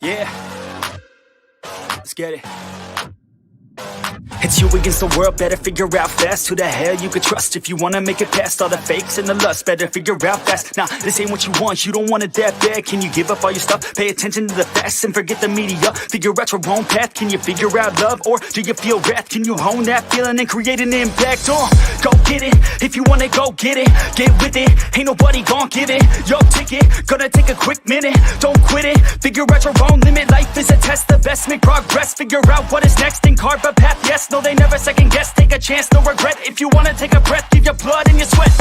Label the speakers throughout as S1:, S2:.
S1: Yeah, let's get it. It's you against the world, better figure out fast who the hell you could trust. If you wanna make it past all the fakes and the lust, better figure out fast. Nah, this ain't what you want, you don't want it that bad. Can you give up all your stuff, pay attention to the facts and forget the media? Figure out your own path, can you figure out love? Or do you feel wrath? Can you hone that feeling and create an impact? Go get it, if you want it, go get it. Get with it, ain't nobody gon' give it your ticket, gonna take a quick minute. Don't quit it, figure out your own limit. Life is a test, the best make progress. Figure out what is next and carve a path, yes. No, they never second guess, take a chance, no regret. If you wanna take a breath, give your blood and your sweat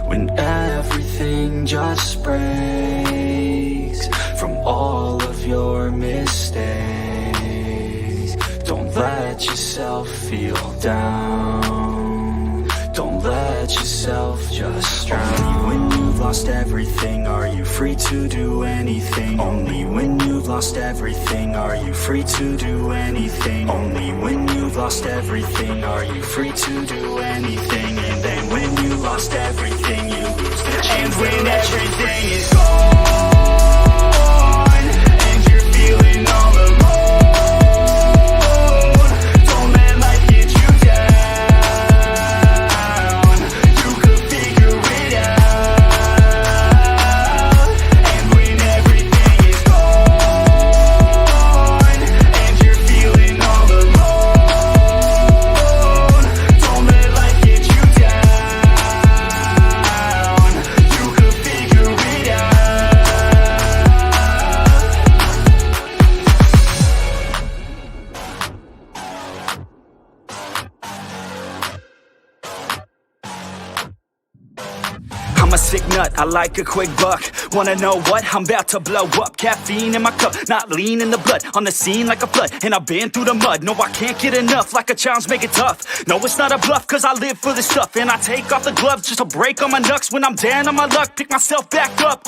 S2: When everything just breaks from all of your mistakes, don't let yourself feel down. Don't let yourself just drown. Only when you've lost everything are you free to do anything. Only when you've lost everything are you free to do anything. Only when you've lost everything are you free to do anything. And then when you lost everything you lose the chance. And when everything is gone and you're feeling all alone,
S1: I'm a sick nut, I like a quick buck. Wanna know what? I'm about to blow up. Caffeine in my cup, not lean in the blood. On the scene like a flood, and I've been through the mud. No, I can't get enough, like a challenge, make it tough. No, it's not a bluff, cause I live for this stuff. And I take off the gloves just to break all my knucks. When I'm down on my luck, pick myself back up.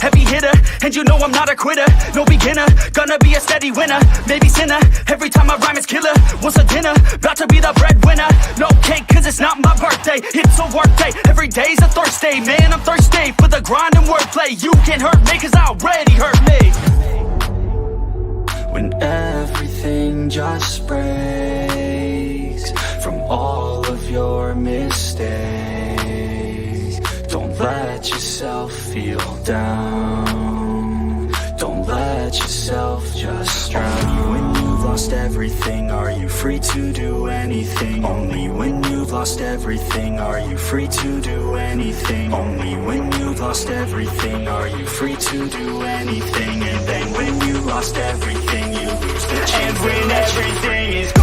S1: Heavy hitter, and you know I'm not a quitter. No beginner, gonna be a steady winner. Maybe sinner, every time I rhyme is killer. Once a dinner, about to be the breadwinner. No cake, cause it's not my birthday. It's a work day, every day's a Thursday. Man, I'm thirsty for the grind and wordplay. You can't hurt me cause I already hurt me.
S2: When everything just breaks from all of your mistakes, don't let yourself feel down. Don't let yourself just drown. Only when you've lost everything are you free to do anything. Only when you've lost everything are you free to do anything. Only when you've lost everything are you free to do anything. And then when you lost everything you lose the chance. And when everything is gone